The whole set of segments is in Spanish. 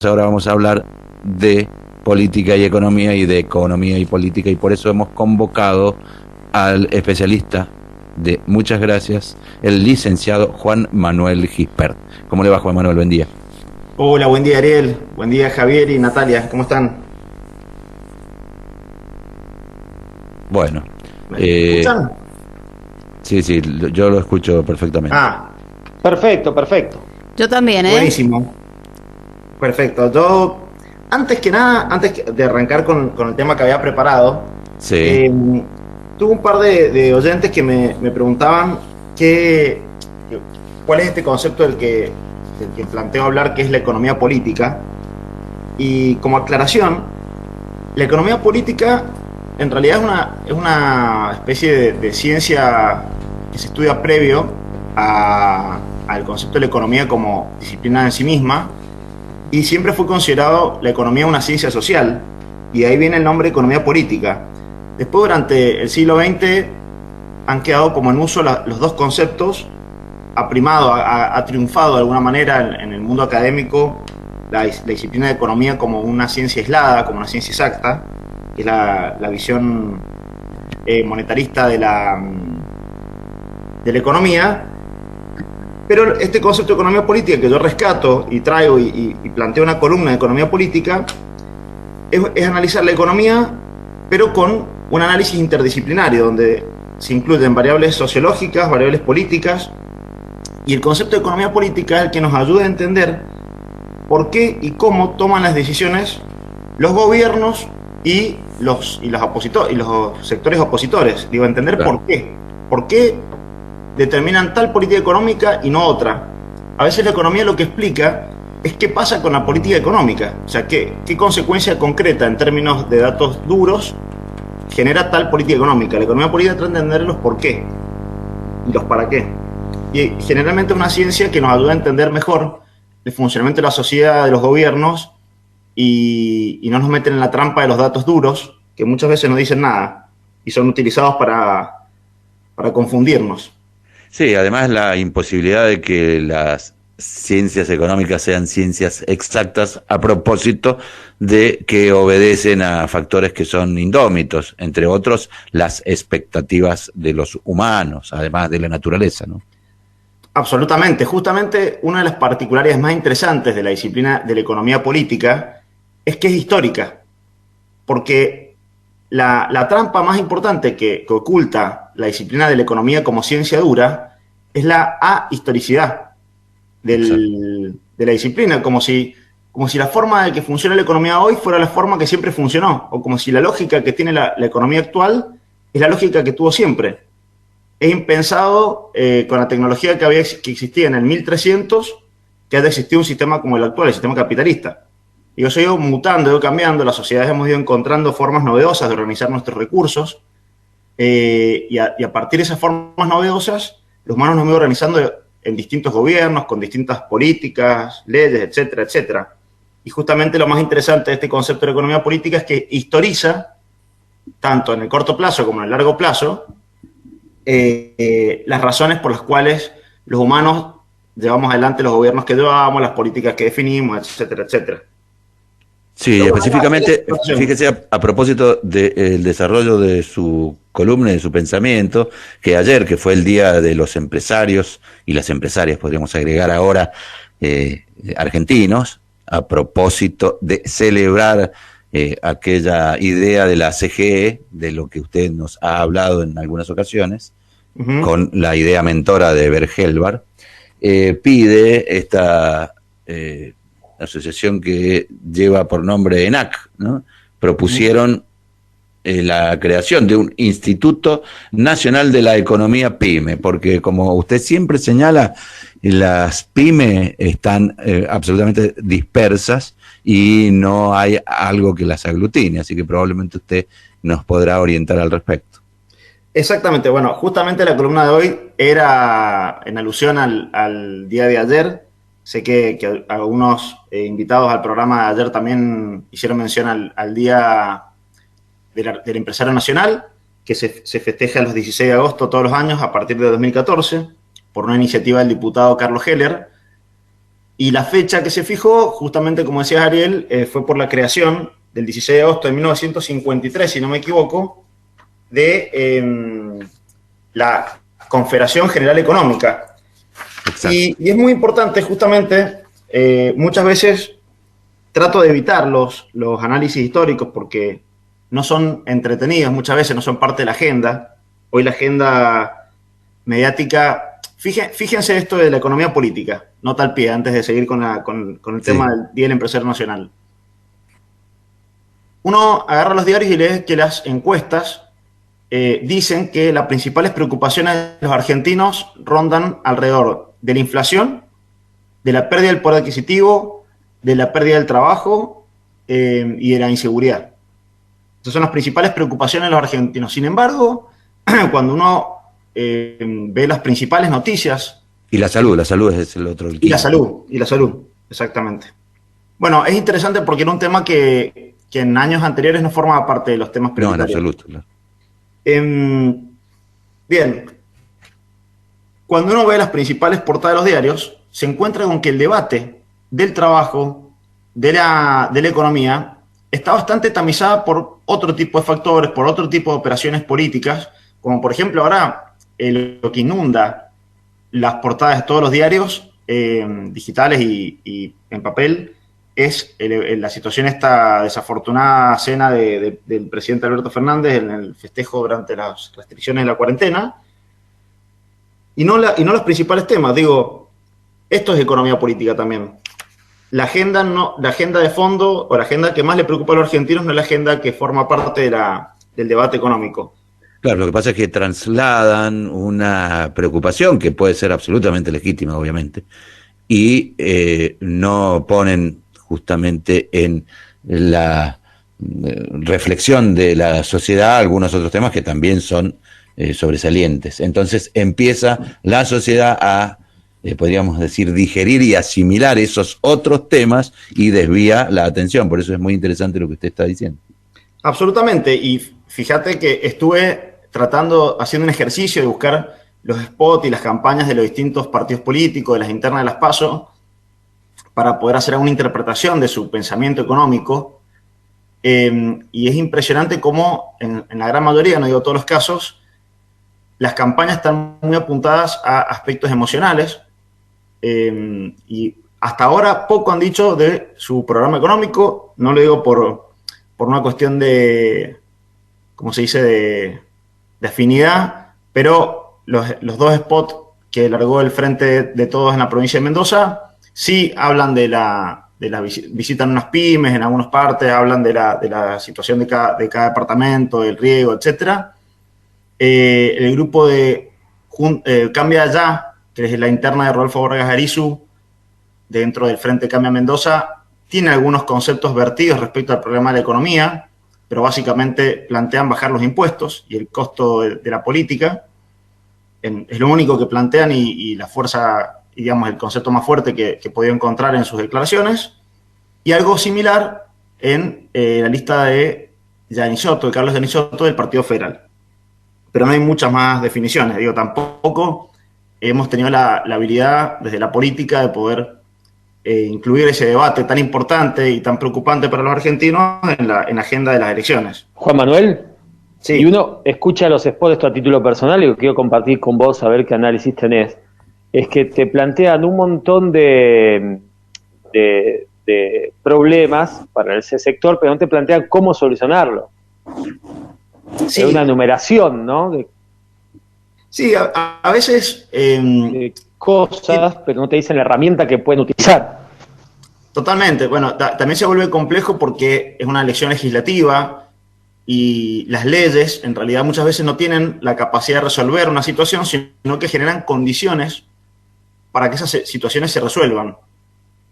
Ahora vamos a hablar de política y economía y de economía y política, y por eso hemos convocado al especialista de Muchas Gracias, el licenciado Juan Manuel Gispert. ¿Cómo le va, Juan Manuel? Buen día. Hola, buen día Ariel, buen día Javier y Natalia, ¿cómo están? Bueno, ¿Me escuchan? sí, yo lo escucho perfectamente. Ah, perfecto, perfecto, Yo también, ¿eh? buenísimo, perfecto. Yo, antes que nada, de arrancar con el tema que había preparado, Sí, eh, tuve un par de oyentes que me preguntaban qué, cuál es este concepto del que planteo hablar, que es la economía política. Y como aclaración, la economía política en realidad es una especie de ciencia que se estudia previo al concepto de la economía como disciplina en sí misma, y siempre fue considerado la economía una ciencia social, y de ahí viene el nombre de economía política. Después, durante el siglo XX, han quedado como en uso los dos conceptos. Ha primado, ha triunfado de alguna manera en el mundo académico la disciplina de economía como una ciencia aislada, como una ciencia exacta, que es la visión monetarista de la economía. Pero este concepto de economía política que yo rescato y traigo y planteo una columna de economía política es analizar la economía, pero con un análisis interdisciplinario, donde se incluyen variables sociológicas, variables políticas, y el concepto de economía política es el que nos ayuda a entender por qué y cómo toman las decisiones los gobiernos y los sectores opositores. Digo, entender claro. por qué determinan tal política económica y no otra. A veces la economía lo que explica es qué pasa con la política económica, o sea, qué consecuencia concreta en términos de datos duros genera tal política económica. La economía política trata de entender los por qué y los para qué. Y generalmente es una ciencia que nos ayuda a entender mejor el funcionamiento de la sociedad, de los gobiernos, y no nos meten en la trampa de los datos duros, que muchas veces no dicen nada y son utilizados para confundirnos. Sí, además la imposibilidad de que las ciencias económicas sean ciencias exactas a propósito de que obedecen a factores que son indómitos, entre otros las expectativas de los humanos, además de la naturaleza, ¿no? Absolutamente. Justamente una de las particularidades más interesantes de la disciplina de la economía política es que es histórica, porque la trampa más importante que oculta la disciplina de la economía como ciencia dura es la ahistoricidad Exacto. de la disciplina, como si la forma de que funciona la economía hoy fuera la forma que siempre funcionó, o como si la lógica que tiene la economía actual es la lógica que tuvo siempre. Es impensado, con la tecnología que existía en el 1300, que haya existido un sistema como el actual, el sistema capitalista. Y eso ha ido mutando, ha ido cambiando, las sociedades hemos ido encontrando formas novedosas de organizar nuestros recursos, y a partir de esas formas novedosas, los humanos nos hemos ido organizando en distintos gobiernos, con distintas políticas, leyes, etcétera, etcétera. Y justamente lo más interesante de este concepto de economía política es que historiza, tanto en el corto plazo como en el largo plazo, las razones por las cuales los humanos llevamos adelante los gobiernos que llevamos, las políticas que definimos, etcétera, etcétera. Sí, Pero bueno, esa es la específicamente, situación. fíjese a propósito del desarrollo de su columna y de su pensamiento, que ayer, que fue el Día de los Empresarios y las Empresarias, podríamos agregar ahora, argentinos, a propósito de celebrar aquella idea de la CGE, de lo que usted nos ha hablado en algunas ocasiones, Uh-huh. con la idea mentora de Bert Helbar, pide esta asociación que lleva por nombre ENAC, ¿no? Uh-huh. Propusieron la creación de un Instituto Nacional de la Economía PYME, porque como usted siempre señala, las PYME están absolutamente dispersas y no hay algo que las aglutine, así que probablemente usted nos podrá orientar al respecto. Exactamente, bueno, justamente la columna de hoy era en alusión al día de ayer. Sé que algunos invitados al programa de ayer también hicieron mención al día del empresario nacional, que se festeja los 16 de agosto todos los años a partir de 2014, por una iniciativa del diputado Carlos Heller. Y la fecha que se fijó, justamente como decía Ariel, fue por la creación del 16 de agosto de 1953, si no me equivoco, de la Confederación General Económica. Y es muy importante, justamente, muchas veces trato de evitar los análisis históricos porque no son entretenidos, muchas veces no son parte de la agenda. Hoy la agenda mediática... Fíjense esto de la economía política, nota al pie, antes de seguir con el tema del Día del Empresario Nacional. Uno agarra los diarios y lee que las encuestas dicen que las principales preocupaciones de los argentinos rondan alrededor de la inflación, de la pérdida del poder adquisitivo, de la pérdida del trabajo y de la inseguridad. Esas son las principales preocupaciones de los argentinos. Sin embargo, cuando uno ve las principales noticias... Y la salud es el otro. Y la salud, exactamente. Bueno, es interesante porque era un tema que en años anteriores no formaba parte de los temas prioritarios. No, en absoluto. Claro. Bien, cuando uno ve las principales portadas de los diarios, se encuentra con que el debate del trabajo, de la economía, está bastante tamizada por otro tipo de factores, por otro tipo de operaciones políticas, como por ejemplo ahora lo que inunda las portadas de todos los diarios digitales y en papel es la situación, esta desafortunada cena del presidente Alberto Fernández en el festejo durante las restricciones de la cuarentena, y no los principales temas. Digo, esto es economía política también. La agenda de fondo, o la agenda que más le preocupa a los argentinos, no es la agenda que forma parte del debate económico. Claro, lo que pasa es que trasladan una preocupación que puede ser absolutamente legítima, obviamente, y no ponen justamente en la reflexión de la sociedad algunos otros temas que también son sobresalientes. Entonces empieza la sociedad a, podríamos decir, digerir y asimilar esos otros temas y desvía la atención. Por eso es muy interesante lo que usted está diciendo. Absolutamente, y fíjate que estuve haciendo un ejercicio de buscar los spots y las campañas de los distintos partidos políticos, de las internas de las PASO, para poder hacer alguna interpretación de su pensamiento económico. Y es impresionante cómo en la gran mayoría, no digo todos los casos, las campañas están muy apuntadas a aspectos emocionales, y hasta ahora poco han dicho de su programa económico. No lo digo por una cuestión de, ¿cómo se dice?, de afinidad, pero los dos spots que largó el Frente de Todos en la provincia de Mendoza sí hablan de la visitan unas pymes en algunas partes, hablan de la situación de cada departamento, del riego, etcétera. El grupo de Cambia Ya, que es la interna de Rodolfo Vargas Arizu, dentro del Frente Cambia Mendoza, tiene algunos conceptos vertidos respecto al problema de la economía, pero básicamente plantean bajar los impuestos y el costo de la política. Es lo único que plantean y la fuerza, digamos, el concepto más fuerte que he podido encontrar en sus declaraciones. Y algo similar en la lista de Carlos Yanisotto del Partido Federal. Pero no hay muchas más definiciones. Digo, tampoco hemos tenido la habilidad desde la política de poder incluir ese debate tan importante y tan preocupante para los argentinos en la agenda de las elecciones. Juan Manuel, sí. Y uno escucha los spots, esto a título personal, y lo que quiero compartir con vos, a ver qué análisis tenés, es que te plantean un montón de problemas para ese sector, pero no te plantean cómo solucionarlo. Sí. Es una numeración, ¿no? Sí, a veces... cosas, pero no te dicen la herramienta que pueden utilizar. Totalmente. Bueno, también se vuelve complejo porque es una elección legislativa y las leyes en realidad muchas veces no tienen la capacidad de resolver una situación, sino que generan condiciones para que esas situaciones se resuelvan.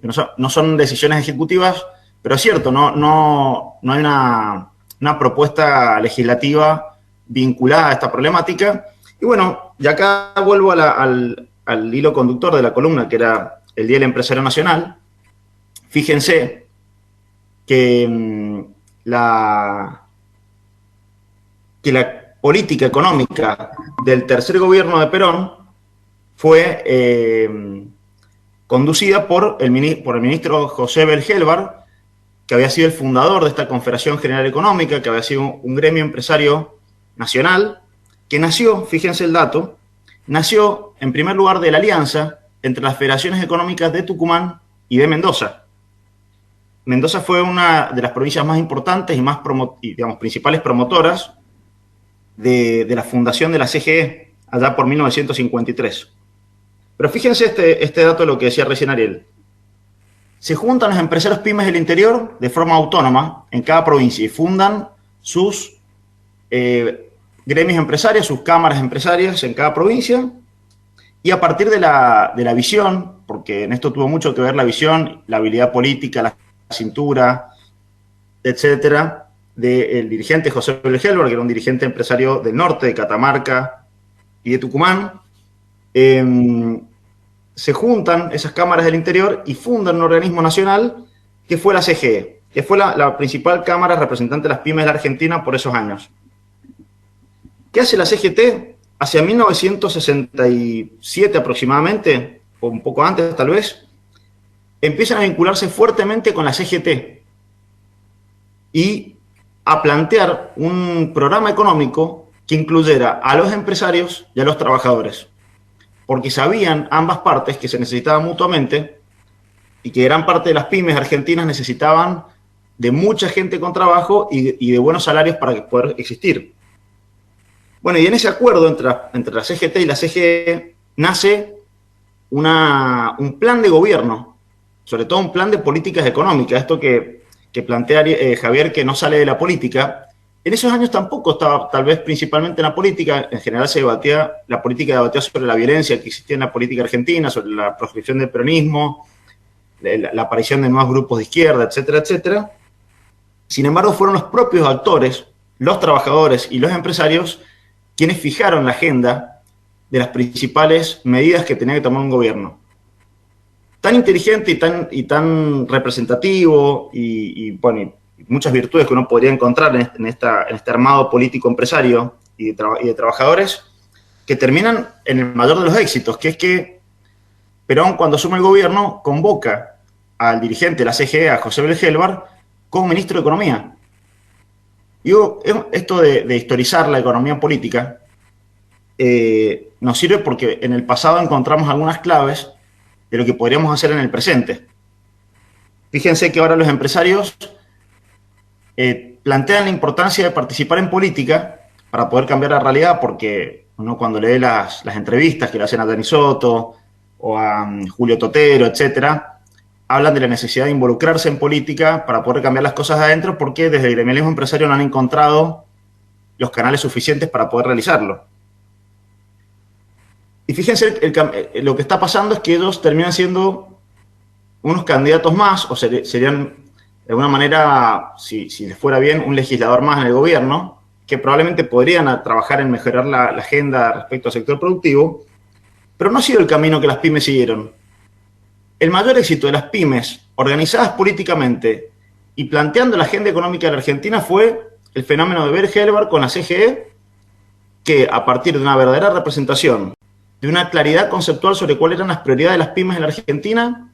No son decisiones ejecutivas, pero es cierto, no hay una propuesta legislativa vinculada a esta problemática. Y bueno, y acá vuelvo al hilo conductor de la columna, que era el Día del Empresario Nacional. Fíjense que la política económica del tercer gobierno de Perón fue conducida por el ministro José Belgelbar, que había sido el fundador de esta Confederación General Económica, que había sido un gremio empresario nacional, que nació, fíjense el dato, nació en primer lugar de la alianza entre las federaciones económicas de Tucumán y de Mendoza. Mendoza fue una de las provincias más importantes y más principales promotoras de la fundación de la CGE, allá por 1953. Pero fíjense este dato de lo que decía recién Ariel. Se juntan los empresarios pymes del interior de forma autónoma en cada provincia y fundan sus gremios empresarios, sus cámaras empresarias en cada provincia, y a partir de la visión, porque en esto tuvo mucho que ver la visión, la habilidad política, la cintura, etcétera, del dirigente José Belgelbar, que era un dirigente empresario del norte, de Catamarca y de Tucumán, se juntan esas cámaras del interior y fundan un organismo nacional que fue la CGE, que fue la principal cámara representante de las pymes de la Argentina por esos años. ¿Qué hace la CGT? Hacia 1967 aproximadamente, o un poco antes tal vez, empiezan a vincularse fuertemente con la CGT y a plantear un programa económico que incluyera a los empresarios y a los trabajadores, porque sabían ambas partes que se necesitaban mutuamente y que gran parte de las pymes argentinas necesitaban de mucha gente con trabajo y de buenos salarios para poder existir. Bueno, y en ese acuerdo entre la CGT y la CGE nace un plan de gobierno, sobre todo un plan de políticas económicas, esto que plantea Javier, que no sale de la política. En esos años tampoco estaba, tal vez principalmente en la política, en general la política debatía sobre la violencia que existía en la política argentina, sobre la proscripción del peronismo, la aparición de nuevos grupos de izquierda, etcétera, etcétera. Sin embargo, fueron los propios actores, los trabajadores y los empresarios, quienes fijaron la agenda de las principales medidas que tenía que tomar un gobierno. Tan inteligente y tan representativo y muchas virtudes que uno podría encontrar en este armado político empresario y de trabajadores, que terminan en el mayor de los éxitos, que es que Perón, cuando asume el gobierno, convoca al dirigente de la CGE, a José Belgelbar, como ministro de Economía. Digo, esto de historizar la economía política nos sirve porque en el pasado encontramos algunas claves de lo que podríamos hacer en el presente. Fíjense que ahora los empresarios plantean la importancia de participar en política para poder cambiar la realidad, porque uno cuando lee las entrevistas que le hacen a Dani Soto o a Julio Totero, etcétera, hablan de la necesidad de involucrarse en política para poder cambiar las cosas adentro, porque desde el gremialismo empresario no han encontrado los canales suficientes para poder realizarlo. Y fíjense, lo que está pasando es que ellos terminan siendo unos candidatos más, o serían, de alguna manera, si les fuera bien, un legislador más en el gobierno, que probablemente podrían trabajar en mejorar la agenda respecto al sector productivo, pero no ha sido el camino que las pymes siguieron. El mayor éxito de las pymes organizadas políticamente y planteando la agenda económica de la Argentina fue el fenómeno de Belgelbar con la CGE, que a partir de una verdadera representación, de una claridad conceptual sobre cuáles eran las prioridades de las pymes en la Argentina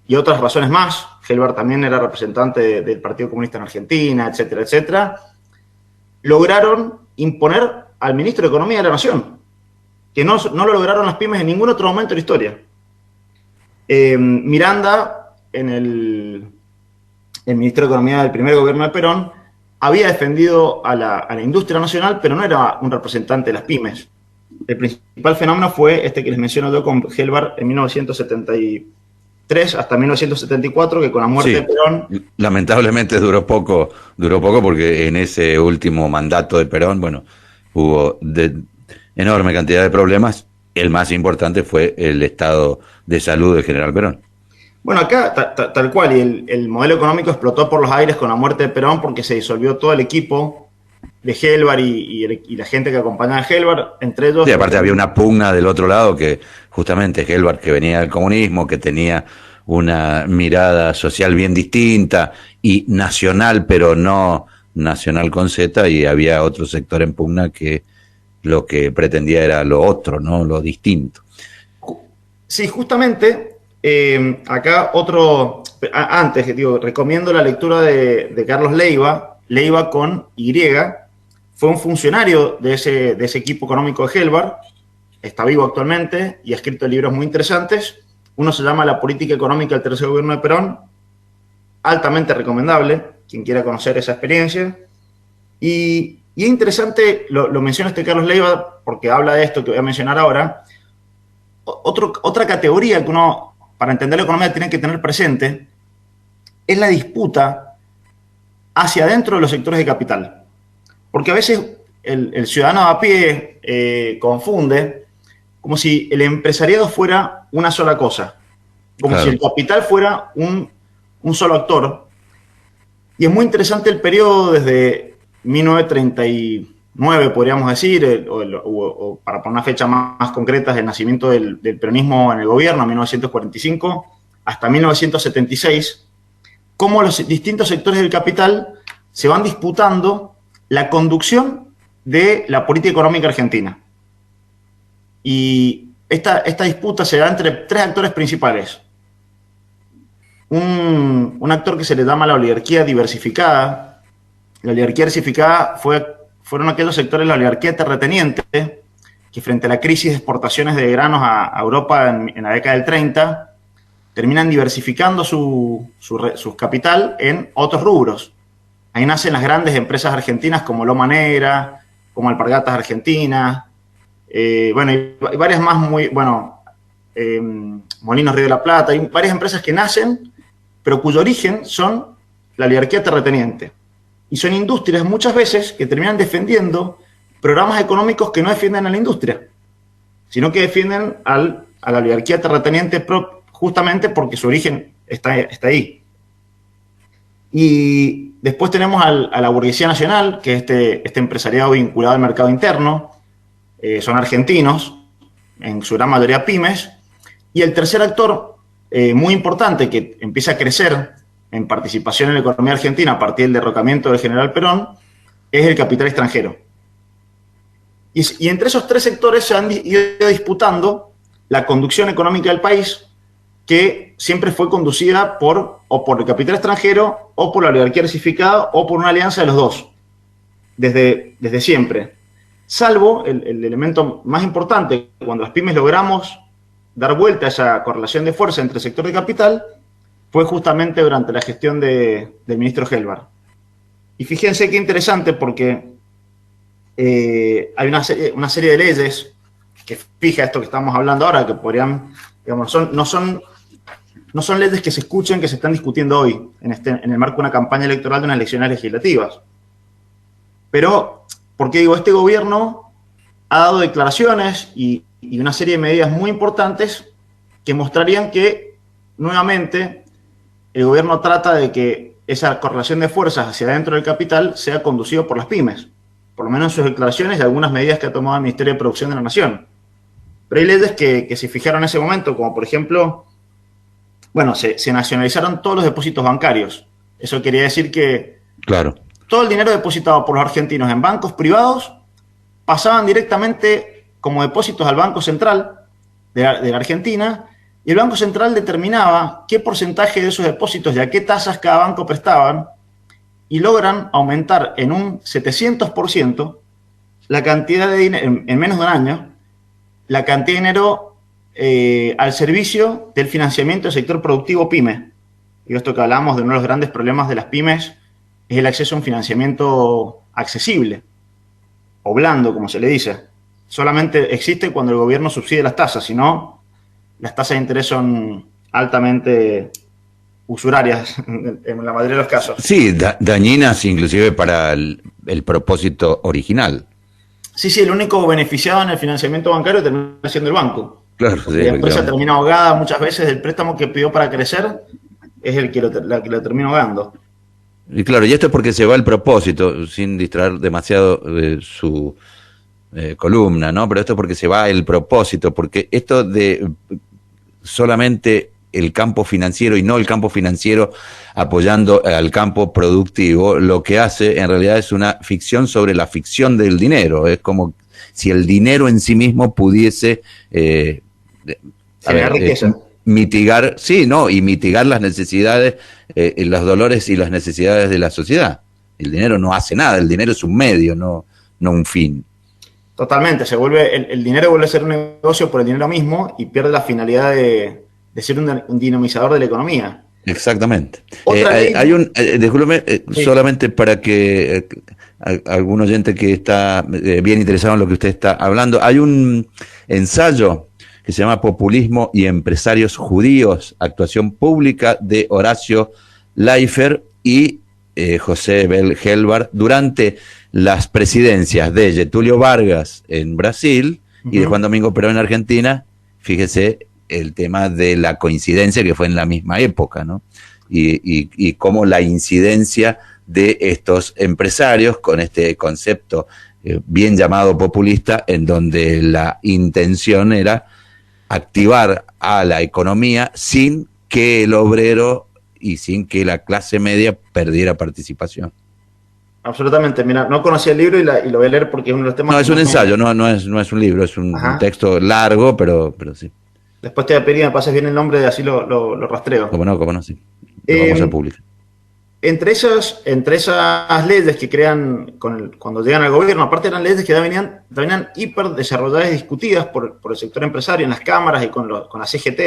y otras razones más, Gelbar también era representante del Partido Comunista en Argentina, etcétera, etcétera, lograron imponer al ministro de Economía de la Nación, que no lo lograron las pymes en ningún otro momento de la historia. Miranda, el ministro de Economía del primer gobierno de Perón, había defendido a la industria nacional, pero no era un representante de las pymes. El principal fenómeno fue este que les menciono yo con Gelbar en 1973 hasta 1974, que con la muerte de Perón... Lamentablemente duró poco porque en ese último mandato de Perón, bueno, hubo enorme cantidad de problemas. El más importante fue el estado de salud del general Perón. Bueno, acá tal cual, y el modelo económico explotó por los aires con la muerte de Perón porque se disolvió todo el equipo de Gelbar y la gente que acompañaba a Gelbar, entre ellos... Sí, aparte había una pugna del otro lado que justamente Gelbar, que venía del comunismo, que tenía una mirada social bien distinta y nacional, pero no nacional con Z, y había otro sector en pugna que lo que pretendía era lo otro, ¿no? Lo distinto. Sí, justamente Acá otro, antes, digo, recomiendo la lectura de Carlos Leiva, Leiva con Y, fue un funcionario de ese equipo económico de Helbar, está vivo actualmente y ha escrito libros muy interesantes. Uno se llama La política económica del tercer gobierno de Perón, altamente recomendable, quien quiera conocer esa experiencia. Y es interesante, lo menciona Carlos Leiva, porque habla de esto que voy a mencionar ahora. Otra categoría que uno, para entender la economía, tiene que tener presente es la disputa hacia adentro de los sectores de capital. Porque a veces el ciudadano a pie confunde como si el empresariado fuera una sola cosa, como claro, si el capital fuera un solo actor. Y es muy interesante el periodo desde 1939, podríamos decir, o para poner una fecha más concreta, del nacimiento del peronismo en el gobierno, 1945, hasta 1976, cómo los distintos sectores del capital se van disputando la conducción de la política económica argentina. Y esta disputa se da entre tres actores principales. Un actor que se le llama la oligarquía diversificada. La oligarquía diversificada fueron aquellos sectores de la oligarquía terrateniente que frente a la crisis de exportaciones de granos a Europa en la década del 30 terminan diversificando su capital en otros rubros. Ahí nacen las grandes empresas argentinas como Loma Negra, como Alpargatas Argentinas, bueno, y varias más Molinos Río de la Plata, hay varias empresas que nacen, pero cuyo origen son la oligarquía terrateniente. Y son industrias muchas veces que terminan defendiendo programas económicos que no defienden a la industria, sino que defienden a la oligarquía terrateniente justamente porque su origen está ahí. Y después tenemos a la burguesía nacional, que es este empresariado vinculado al mercado interno, son argentinos, en su gran mayoría pymes. Y el tercer actor muy importante que empieza a crecer en participación en la economía argentina a partir del derrocamiento del general Perón es el capital extranjero. Y entre esos tres sectores se han ido disputando la conducción económica del país, que siempre fue conducida por el capital extranjero, o por la oligarquía diversificada, o por una alianza de los dos, desde siempre. Salvo el elemento más importante, cuando las pymes logramos dar vuelta a esa correlación de fuerza entre el sector de capital, fue justamente durante la gestión del ministro Helbar. Y fíjense qué interesante, porque hay una serie de leyes que fija esto que estamos hablando ahora, que podrían, digamos, no son leyes que se escuchen, que se están discutiendo hoy, en el marco de una campaña electoral de unas elecciones legislativas. Pero, porque digo, este gobierno ha dado declaraciones y una serie de medidas muy importantes que mostrarían que, nuevamente, el gobierno trata de que esa correlación de fuerzas hacia adentro del capital sea conducido por las pymes, por lo menos en sus declaraciones y algunas medidas que ha tomado el Ministerio de Producción de la Nación. Pero hay leyes que se fijaron en ese momento, como por ejemplo, bueno, se nacionalizaron todos los depósitos bancarios. Eso quería decir que claro, todo el dinero depositado por los argentinos en bancos privados pasaban directamente como depósitos al Banco Central de la Argentina, y el Banco Central determinaba qué porcentaje de esos depósitos y a qué tasas cada banco prestaban, y logran aumentar en un 700% la cantidad de dinero, en menos de un año, la cantidad de dinero al servicio del financiamiento del sector productivo PYME. Y esto que hablamos de uno de los grandes problemas de las pymes es el acceso a un financiamiento accesible, o blando, como se le dice. Solamente existe cuando el gobierno subsidia las tasas, si no, las tasas de interés son altamente usurarias en la mayoría de los casos. Sí, dañinas inclusive para el propósito original. Sí, el único beneficiado en el financiamiento bancario termina siendo el banco. Claro, sí, la empresa termina ahogada muchas veces del préstamo que pidió para crecer, es el que lo termina ahogando. Y claro, y esto es porque se va el propósito, sin distraer demasiado su columna, ¿no? Pero esto es porque se va el propósito, porque esto de solamente el campo financiero y no el campo financiero apoyando al campo productivo, lo que hace en realidad es una ficción sobre la ficción del dinero. Es como si el dinero en sí mismo pudiese riqueza. mitigar, sí, no, y mitigar las necesidades, los dolores y las necesidades de la sociedad. El dinero no hace nada, el dinero es un medio, no un fin. Totalmente, el dinero vuelve a ser un negocio por el dinero mismo y pierde la finalidad de ser un dinamizador de la economía. Exactamente. Ley... Discúlpeme, sí. solamente para que algún oyente que está bien interesado en lo que usted está hablando, hay un ensayo que se llama Populismo y Empresarios Judíos, actuación pública de Horacio Leifer y José Bel Helvar durante las presidencias de Getúlio Vargas en Brasil y de Juan Domingo Perón en Argentina. Fíjese el tema de la coincidencia que fue en la misma época, ¿no? Y cómo la incidencia de estos empresarios con este concepto bien llamado populista, en donde la intención era activar a la economía sin que el obrero y sin que la clase media perdiera participación. Absolutamente, mira, no conocía el libro y lo voy a leer porque es uno de los temas... No, es un ensayo, no es un libro, es un texto largo, pero sí. Después te voy a pedir que me pases bien el nombre, así lo rastreo. Cómo no, sí. Lo vamos a publicar. Entre esas leyes que crean cuando llegan al gobierno, aparte eran leyes que ya venían hiper desarrolladas y discutidas por el sector empresario en las cámaras y con la CGT.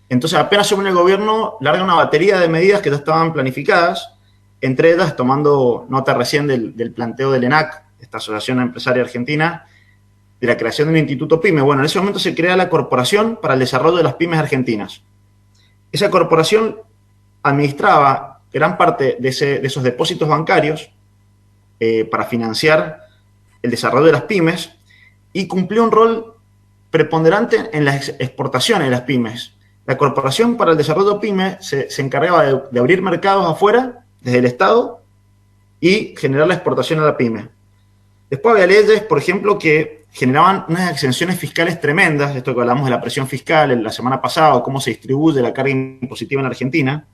Entonces, apenas asumen el gobierno, larga una batería de medidas que ya estaban planificadas, entre ellas, tomando nota recién del planteo del ENAC, esta Asociación Empresaria Argentina, de la creación de un instituto PYME. Bueno, en ese momento se crea la Corporación para el Desarrollo de las Pymes Argentinas. Esa corporación administraba gran parte de esos depósitos bancarios para financiar el desarrollo de las pymes y cumplió un rol preponderante en las exportaciones de las pymes. La Corporación para el Desarrollo PYME se encargaba de abrir mercados afuera, desde el Estado, y generar la exportación a la pyme. Después había leyes, por ejemplo, que generaban unas exenciones fiscales tremendas, esto que hablamos de la presión fiscal la semana pasada, o cómo se distribuye la carga impositiva en Argentina.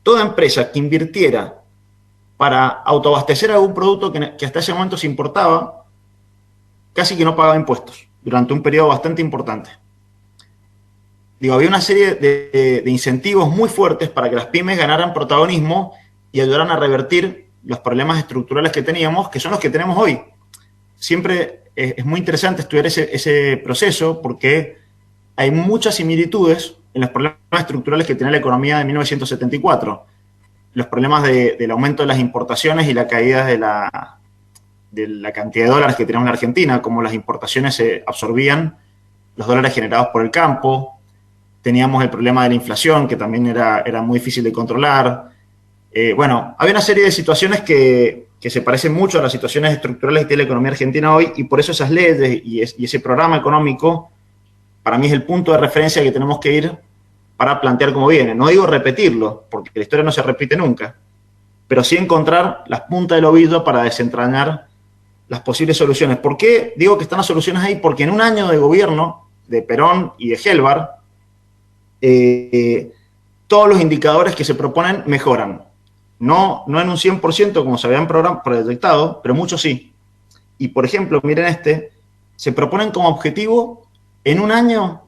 Toda empresa que invirtiera para autoabastecer algún producto que hasta ese momento se importaba, casi que no pagaba impuestos durante un periodo bastante importante. Había una serie de incentivos muy fuertes para que las pymes ganaran protagonismo y ayudaran a revertir los problemas estructurales que teníamos, que son los que tenemos hoy. Siempre es muy interesante estudiar ese proceso porque hay muchas similitudes en los problemas estructurales que tenía la economía de 1974. Los problemas del aumento de las importaciones y la caída de la cantidad de dólares que teníamos en Argentina, como las importaciones se absorbían los dólares generados por el campo. Teníamos el problema de la inflación, que también era muy difícil de controlar. Bueno, había una serie de situaciones que se parecen mucho a las situaciones estructurales que tiene la economía argentina hoy, y por eso esas leyes y ese programa económico, para mí es el punto de referencia que tenemos que ir para plantear cómo viene. No digo repetirlo, porque la historia no se repite nunca, pero sí encontrar las puntas del ovillo para desentrañar las posibles soluciones. ¿Por qué digo que están las soluciones ahí? Porque en un año de gobierno de Perón y de Helvar, todos los indicadores que se proponen mejoran. No en un 100% como se habían proyectado, pero muchos sí. Y, por ejemplo, miren se proponen como objetivo en un año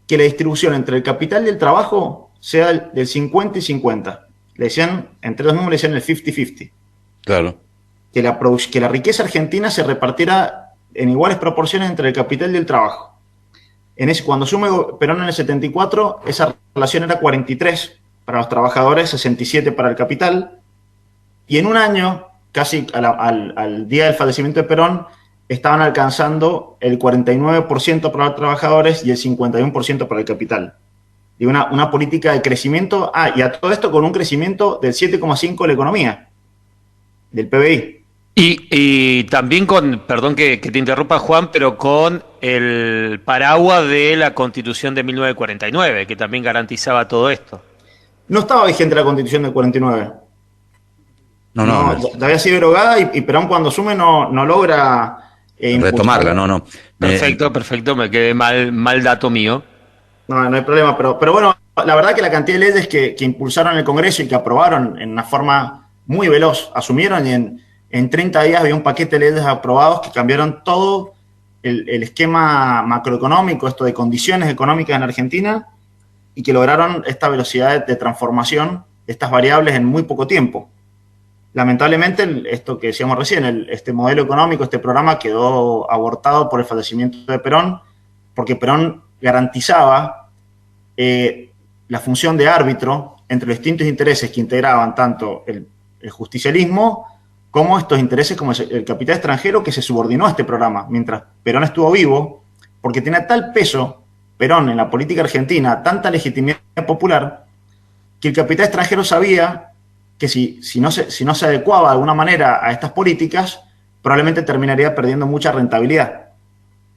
que la distribución entre el capital y el trabajo sea del 50 y 50. Le decían, entre los números le decían el 50-50. Claro. Que la riqueza argentina se repartiera en iguales proporciones entre el capital y el trabajo. Cuando asume Perón en el 74, esa relación era 43 para los trabajadores, 67 para el capital, y en un año, casi al día del fallecimiento de Perón, estaban alcanzando el 49% para los trabajadores y el 51% para el capital. Y una política de crecimiento, y a todo esto con un crecimiento del 7,5% de la economía, del PBI. Y también perdón que te interrumpa, Juan, pero con el paraguas de la Constitución de 1949, que también garantizaba todo esto. No estaba vigente la Constitución del 49. No. Ya había sido derogada y Perón cuando asume no logra retomarla, no. Perfecto, me quedé mal dato mío. No hay problema, pero bueno, la verdad que la cantidad de leyes que impulsaron el Congreso y que aprobaron en una forma muy veloz, asumieron y en 30 días había un paquete de leyes aprobados que cambiaron todo el esquema macroeconómico, esto de condiciones económicas en Argentina, y que lograron esta velocidad de transformación de estas variables en muy poco tiempo. Lamentablemente, esto que decíamos recién, este modelo económico, este programa quedó abortado por el fallecimiento de Perón, porque Perón garantizaba la función de árbitro entre los distintos intereses que integraban tanto el justicialismo como estos intereses como el capital extranjero, que se subordinó a este programa mientras Perón estuvo vivo, porque tenía tal peso Perón en la política argentina, tanta legitimidad popular, que el capital extranjero sabía que si no se adecuaba de alguna manera a estas políticas, probablemente terminaría perdiendo mucha rentabilidad.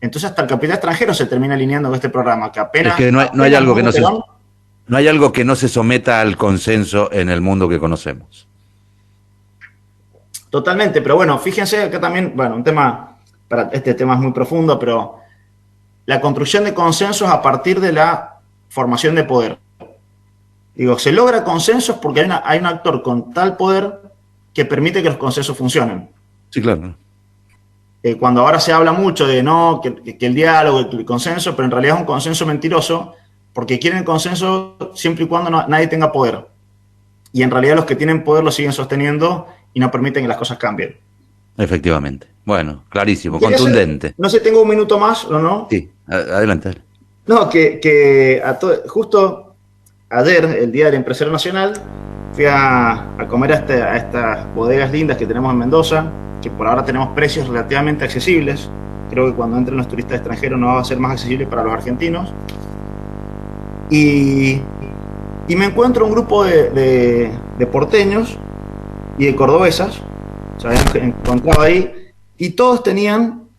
Entonces hasta el capital extranjero se termina alineando con este programa, que apenas... Es que no hay algo que no hay algo que no se someta al consenso en el mundo que conocemos. Totalmente, pero bueno, fíjense acá también, bueno, este tema es muy profundo, pero la construcción de consensos a partir de la formación de poder. Digo, se logra consensos porque hay un actor con tal poder que permite que los consensos funcionen. Sí, claro. Cuando ahora se habla mucho de que el diálogo, el consenso, pero en realidad es un consenso mentiroso, porque quieren consenso siempre y cuando nadie tenga poder. Y en realidad los que tienen poder lo siguen sosteniendo y no permiten que las cosas cambien. Efectivamente. Bueno, clarísimo, contundente. No sé, tengo un minuto más o no. Sí, adelante. No, justo ayer, el Día del Empresario Nacional, fui a comer a estas bodegas lindas que tenemos en Mendoza, que por ahora tenemos precios relativamente accesibles. Creo que cuando entren los turistas extranjeros no va a ser más accesible para los argentinos. Y me encuentro un grupo de porteños y de cordobesas, o sea, encontraba ahí, y todos tenían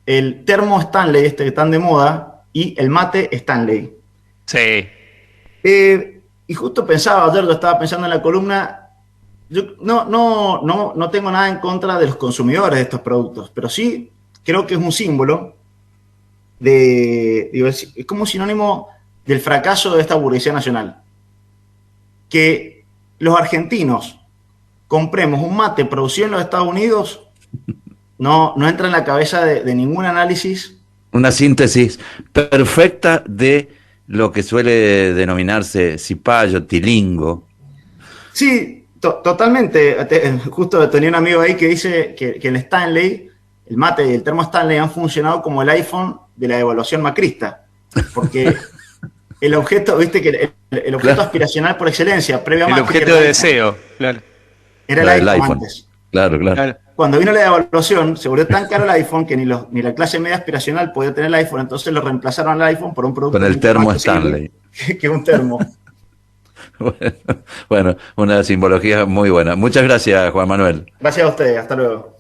el termo Stanley, este que están de moda, y el mate Stanley. Sí. Y justo pensaba, ayer yo estaba pensando en la columna, yo no tengo nada en contra de los consumidores de estos productos, pero sí creo que es un símbolo es como un sinónimo del fracaso de esta burguesía nacional. Que los argentinos compremos un mate producido en los Estados Unidos no entra en la cabeza de ningún análisis. Una síntesis perfecta de lo que suele denominarse cipayo, tilingo. Sí, totalmente. Justo tenía un amigo ahí que dice que el Stanley, el mate y el termo Stanley han funcionado como el iPhone de la devaluación macrista. Porque el objeto, viste que el objeto claro. aspiracional por excelencia, previo a el objeto de deseo, claro. Era el iPhone antes. Claro. Cuando vino la devaluación, se volvió tan caro el iPhone que ni la clase media aspiracional podía tener el iPhone, entonces lo reemplazaron al iPhone por un producto. Con el termo Stanley. Que un termo. Bueno, una simbología muy buena. Muchas gracias, Juan Manuel. Gracias a ustedes, hasta luego.